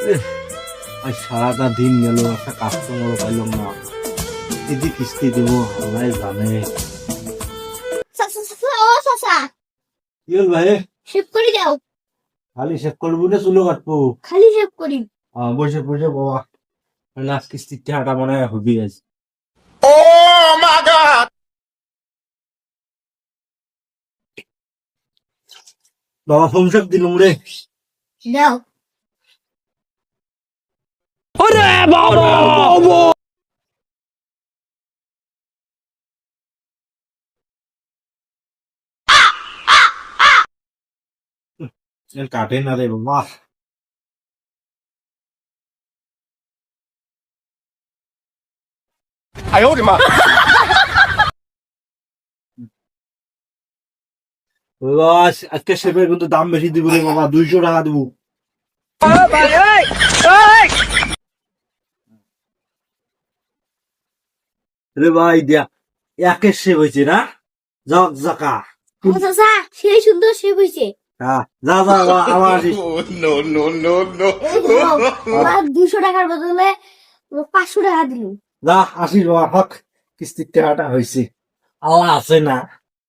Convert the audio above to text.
আজ সারাটা দিন গেল, একটা কাস্টমার পাইলাম না। দিদি কিস্তি দিব, আল্লাহ জানে। ও চাচা, কি হল ভাই? শেভ করে দাও। খালি শেভ করবো না চুলো কাটবো? খালি শেভ করি। বসে বসে বাবা, নাচ কিস্তির টাকাটা মনে হয় হবি আজ। বাবা ফোন সব দিলাম রে। দাও। কাটে না রে বাবা। বাবা, আজকে শেপের কিন্তু দাম বেশি দিব রে বাবা, 200 টাকা দিব। রে ভাই দিয়া একের শেপ হয়েছে না, জক জকা। ও চাচা, সেই সুন্দর শেভ হয়েছে। হ্যাঁ, যা যা বাবা, আবার আসিস। আমার 200 টাকার বদলে 500 টাকা দিল। যা আসিস বাবা, হক কিস্তির টাকাটা হয়েছে, আল্লাহ আছে না।